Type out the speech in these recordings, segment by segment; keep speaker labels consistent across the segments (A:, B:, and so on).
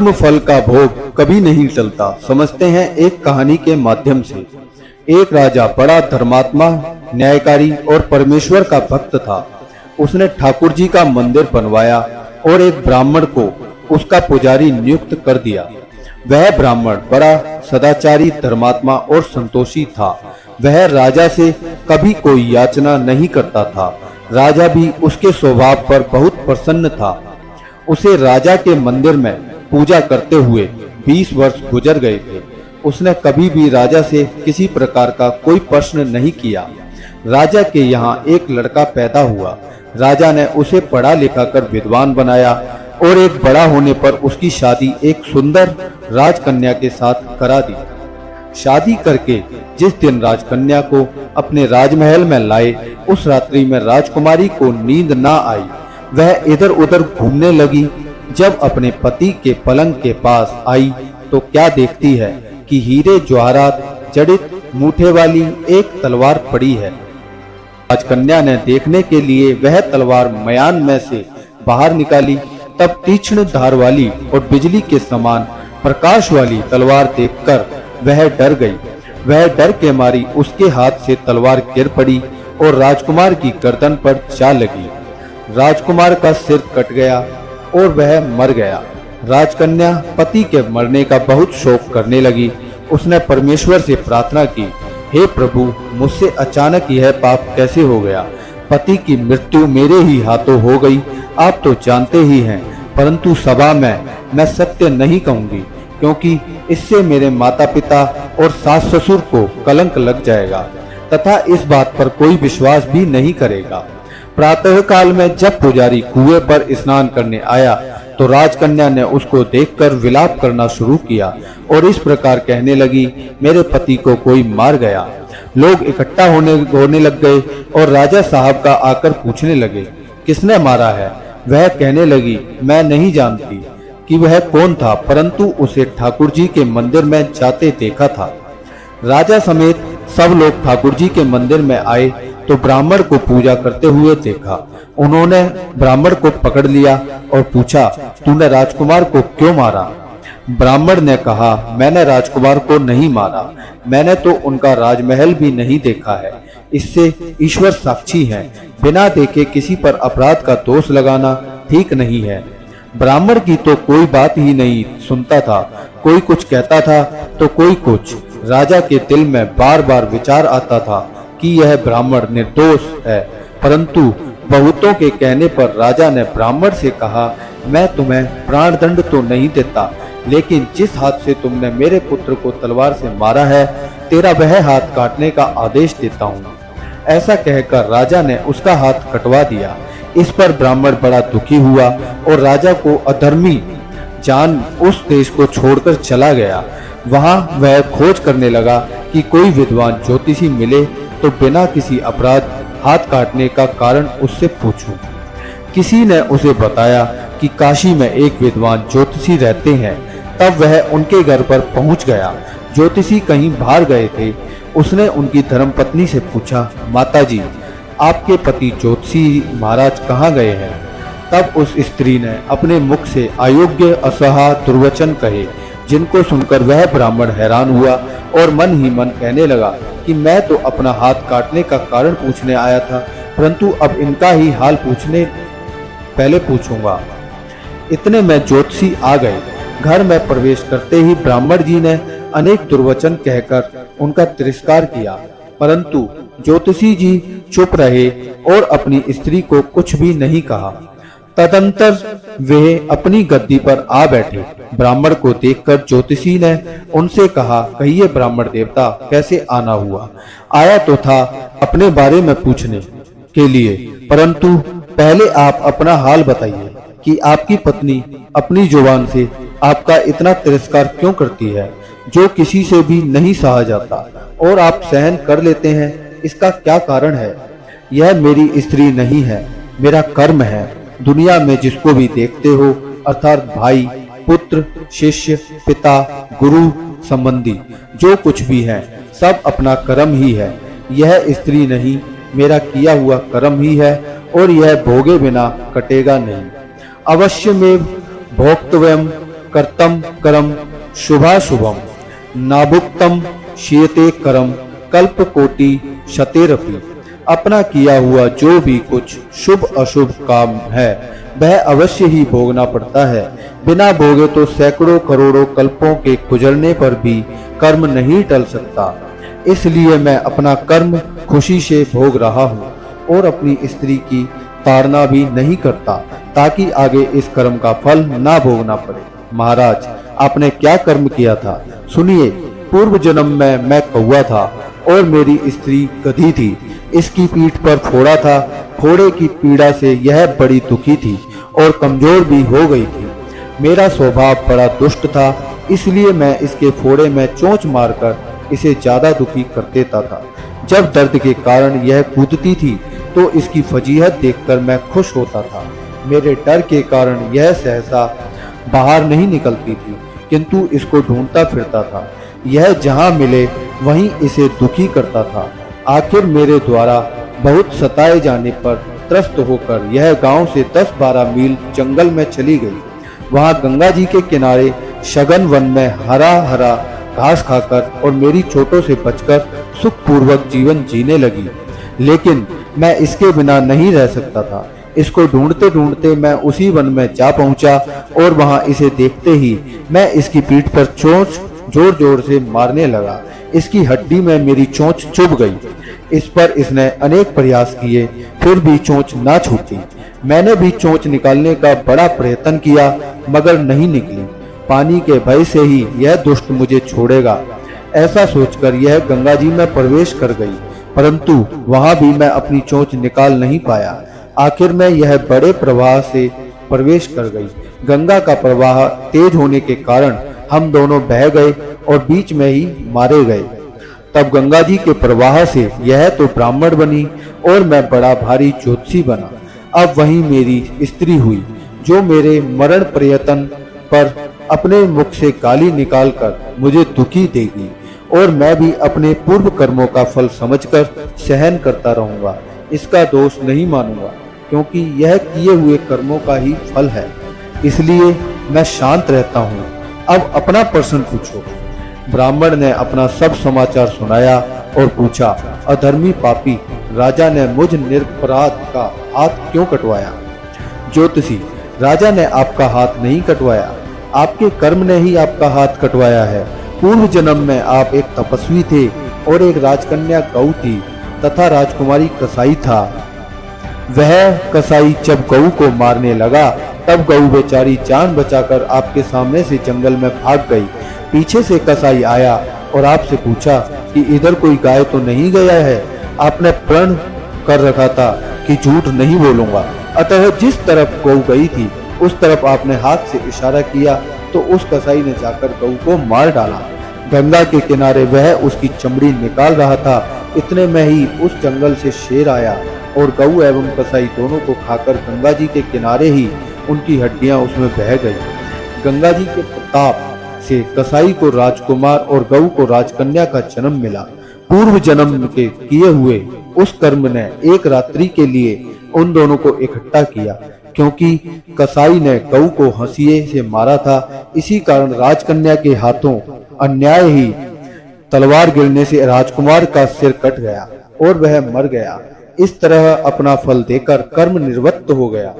A: कर्म फल का भोग कभी नहीं टलता। समझते हैं एक कहानी के माध्यम से। एक राजा बड़ा धर्मात्मा, न्यायकारी और परमेश्वर का भक्त था। उसने ठाकुर जी का मंदिर बनवाया और एक ब्राह्मण को उसका पुजारी नियुक्त कर दिया। वह ब्राह्मण बड़ा सदाचारी, धर्मात्मा और संतोषी था। वह राजा से कभी कोई याचना नहीं करता था। राजा भी उसके स्वभाव पर बहुत प्रसन्न था। उसे राजा के मंदिर में पूजा करते हुए 20 वर्ष गुजर गए थे। उसने कभी भी राजा से किसी प्रकार का कोई प्रश्न नहीं किया। राजा के यहाँ एक लड़का पैदा हुआ। राजा ने उसे पढ़ा लिखा कर विद्वान बनाया और एक बड़ा होने पर उसकी शादी एक सुंदर राजकन्या के साथ करा दी। शादी करके जिस दिन राजकन्या को अपने राजमहल में लाए, उस रात्रि में राजकुमारी को नींद ना आई। वह इधर उधर घूमने लगी। जब अपने पति के पलंग के पास आई तो क्या देखती है कि हीरे जवाहरात जड़ित मूठे वाली एक तलवार पड़ी है। राजकन्या ने देखने के लिए वह तलवार मयान में से बाहर निकाली। तब तीक्ष्ण धार वाली और बिजली के समान प्रकाश वाली तलवार देखकर वह डर गई। वह डर के मारी उसके हाथ से तलवार गिर पड़ी और राजकुमार की गर्दन पर जा लगी। राजकुमार का सिर कट गया और वह मर गया। राजकन्या पति के मरने का बहुत शोक करने लगी। उसने परमेश्वर से प्रार्थना की, हे प्रभु, मुझसे अचानक यह पाप कैसे हो गया? पति की मृत्यु मेरे ही हाथों हो गई। आप तो जानते ही हैं, परंतु सभा में मैं सत्य नहीं कहूंगी, क्योंकि इससे मेरे माता पिता और सास ससुर को कलंक लग जाएगा तथा इस बात पर कोई विश्वास भी नहीं करेगा। प्रातः काल में जब पुजारी कुएं पर स्नान करने आया तो राजकन्या ने उसको देखकर विलाप करना शुरू किया और इस प्रकार कहने लगी, मेरे पति को कोई मार गया। लोग इकट्ठा होने लग गए और राजा साहब का आकर पूछने लगे, किसने मारा है? वह कहने लगी, मैं नहीं जानती कि वह कौन था, परंतु उसे ठाकुर जी के मंदिर में जाते देखा था। राजा समेत सब लोग ठाकुर जी के मंदिर में आए तो ब्राह्मण को पूजा करते हुए देखा। उन्होंने ब्राह्मण को पकड़ लिया और पूछा, तूने राजकुमार को क्यों मारा? ब्राह्मण ने कहा, मैंने राजकुमार को नहीं मारा। मैंने तो उनका राजमहल भी नहीं देखा है। इससे ईश्वर साक्षी हैं। बिना देखे किसी पर अपराध का दोष लगाना ठीक नहीं है। ब्राह्मण की तो कोई बात ही नहीं सुनता था। कोई कुछ कहता था तो कोई कुछ। राजा के दिल में बार बार विचार आता था कि यह ब्राह्मण निर्दोष है, परंतु बहुतों के कहने पर राजा ने ब्राह्मण से कहा, मैं तुम्हें प्राणदंड तो नहीं देता, लेकिन जिस हाथ से तुमने मेरे पुत्र को तलवार से मारा है, तेरा वह हाथ काटने का आदेश देता हूँ। ऐसा कहकर राजा ने उसका हाथ कटवा दिया। इस पर ब्राह्मण बड़ा दुखी हुआ और राजा को अधर्मी जान उस देश को छोड़कर चला गया। वहां वह खोज करने लगा कि कोई विद्वान ज्योतिषी मिले तो बिना किसी अपराध हाथ काटने का कारण उससे पूछूं। किसी ने उसे बताया कि काशी में एक विद्वान ज्योतिषी रहते हैं। तब वह उनके घर पर पहुंच गया। ज्योतिषी कहीं बाहर गए थे। उसने उनकी धर्मपत्नी से पूछा, माताजी, आपके पति ज्योतिषी महाराज कहाँ गए हैं? तब उस स्त्री ने अपने मुख से अयोग्य, असहा, दुर्वचन कहे, जिनको सुनकर वह ब्राह्मण हैरान हुआ और मन ही मन कहने लगा कि मैं तो अपना हाथ काटने का कारण पूछने आया था, परंतु अब इनका ही हाल पहले पूछूंगा। इतने में ज्योतिषी आ गए। घर में प्रवेश करते ही ब्राह्मण जी ने अनेक दुर्वचन कहकर उनका तिरस्कार किया, परंतु ज्योतिषी जी चुप रहे और अपनी स्त्री को कुछ भी नहीं कहा। तदंतर वे अपनी गद्दी पर आ बैठे। ब्राह्मण को देखकर ज्योतिषी ने उनसे कहा, कहिए ब्राह्मण देवता, कैसे आना हुआ? आया तो था अपने बारे में पूछने के लिए, परंतु पहले आप अपना हाल बताइए कि आपकी पत्नी अपनी जुबान से आपका इतना तिरस्कार क्यों करती है, जो किसी से भी नहीं सहा जाता, और आप सहन कर लेते हैं। इसका क्या कारण है? यह मेरी स्त्री नहीं है, मेरा कर्म है। दुनिया में जिसको भी देखते हो, अर्थात भाई, पुत्र, शिष्य, पिता, गुरु, संबंधी, जो कुछ भी है, सब अपना कर्म ही है। यह स्त्री नहीं, मेरा किया हुआ कर्म ही है, और यह भोगे बिना कटेगा नहीं। अवश्य में भोक्तव्यम कर्तम करम शुभाशुभम नाभुक्तम शीयते करम कल्प कोटि शतेरपि। अपना किया हुआ जो भी कुछ शुभ अशुभ काम है वह अवश्य ही भोगना पड़ता है। बिना भोगे तो सैकड़ों करोड़ों कल्पों के गुजरने पर भी कर्म नहीं टल सकता। इसलिए मैं अपना कर्म खुशी से भोग रहा हूँ और अपनी स्त्री की ताड़ना भी नहीं करता ताकि आगे इस कर्म का फल ना भोगना पड़े। महाराज, आपने क्या कर्म किया था? सुनिए, पूर्व जन्म में मैं कौवा था और मेरी स्त्री गधी थी। इसकी पीठ पर फोड़ा था। फोड़े की पीड़ा से यह बड़ी दुखी थी और कमजोर भी हो गई थी। मेरा स्वभाव बड़ा दुष्ट था, इसलिए मैं इसके फोड़े में चोंच मारकर इसे ज्यादा दुखी कर देता था। जब दर्द के कारण यह कूदती थी तो इसकी फजीहत देखकर मैं खुश होता था। मेरे डर के कारण यह सहसा बाहर नहीं निकलती थी, किंतु इसको ढूंढता फिरता था। यह जहां मिले वहीं इसे दुखी करता था। आखिर मेरे द्वारा बहुत सताए जाने पर त्रस्त होकर यह गांव से 10-12 मील जंगल में चली गई। वहां गंगा जी के किनारे शगन वन में हरा हरा घास खाकर और मेरी चोटों से बचकर सुखपूर्वक जीवन जीने लगी। लेकिन मैं इसके बिना नहीं रह सकता था। इसको ढूंढते ढूंढते मैं उसी वन में जा पहुंचा और वहां इसे देखते ही मैं इसकी पीठ पर चोंच जोर जोर से मारने लगा। इसकी हड्डी में मेरी चोंच चुभ गई। इस पर इसने अनेक प्रयास किए, फिर भी चोंच ना छूटी। मैंने भी चोंच निकालने का बड़ा प्रयत्न किया, मगर नहीं निकली। पानी के भय से ही यह दुष्ट मुझे छोड़ेगा, ऐसा सोचकर यह गंगा जी में प्रवेश कर गई, परंतु वहां भी मैं अपनी चोंच निकाल नहीं पाया। आखिर में यह बड़े प्रवाह से प्रवेश कर गई। गंगा का प्रवाह तेज होने के कारण हम दोनों बह गए और बीच में ही मारे गए। तब गंगा जी के प्रवाह से यह तो ब्राह्मण बनी और मैं बड़ा भारी ज्योतिषी बना। अब वही मेरी स्त्री हुई जो मेरे मरण प्रयत्न पर अपने मुख से गाली निकालकर मुझे दुखी देगी और मैं भी अपने पूर्व कर्मों का फल समझकर सहन करता रहूंगा। इसका दोष नहीं मानूंगा, क्योंकि यह किए हुए कर्मों का ही फल है। इसलिए मैं शांत रहता हूँ। अब अपना प्रश्न पूछो। ब्राह्मण ने अपना सब समाचार सुनाया और पूछा, अधर्मी पापी, राजा ने मुझ निरपराध का हाथ क्यों कटवाया? ज्योतिषी, राजा ने आपका हाथ नहीं कटवाया, आपके कर्म ने ही आपका हाथ कटवाया है। पूर्व जन्म में आप एक तपस्वी थे और एक राजकन्या गौ थी तथा राजकुमारी कसाई था। वह कसाई जब गऊ को मारने लगा तब गऊ बेचारी जान बचाकर आपके सामने से जंगल में भाग गई। पीछे से कसाई आया और आपसे पूछा कि इधर कोई गाय तो नहीं गया है? आपने प्रण कर रखा था कि झूठ नहीं बोलूंगा, अतः जिस तरफ गऊ गई थी उस तरफ आपने हाथ से इशारा किया तो उस कसाई ने जाकर गऊ को मार डाला। गंगा के किनारे वह उसकी चमड़ी निकाल रहा था। इतने में ही उस जंगल से शेर आया और गऊ एवं कसाई दोनों को खाकर गंगा जी के किनारे ही उनकी हड्डियां उसमें बह गई। गंगा जी के प्रताप से कसाई को राजकुमार और गऊ को राजकन्या का जन्म मिला। पूर्व जन्म के किए हुए उस कर्म ने एक रात्रि के लिए उन दोनों को इकट्ठा किया। क्योंकि कसाई ने गऊ को हंसिए से मारा था, इसी कारण राजकन्या के हाथों अन्याय ही तलवार गिरने से राजकुमार का सिर कट गया और वह मर गया। इस तरह अपना फल देकर कर्म निवृत्त हो गया।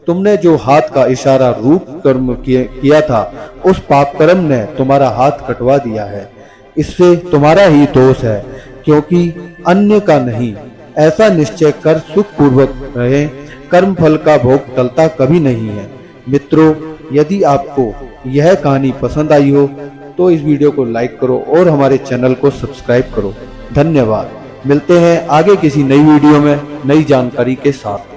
A: तुमने जो हाथ का इशारा रूप कर्म किया था, उस पाप कर्म ने तुम्हारा हाथ कटवा दिया है। इससे तुम्हारा ही दोष है, क्योंकि अन्य का नहीं। ऐसा निश्चय कर सुख पूर्वक रहे। कर्म फल का भोग टलता कभी नहीं है। मित्रों, यदि आपको यह कहानी पसंद आई हो तो इस वीडियो को लाइक करो और हमारे चैनल को सब्सक्राइब करो। धन्यवाद। मिलते हैं आगे किसी नई वीडियो में नई जानकारी के साथ।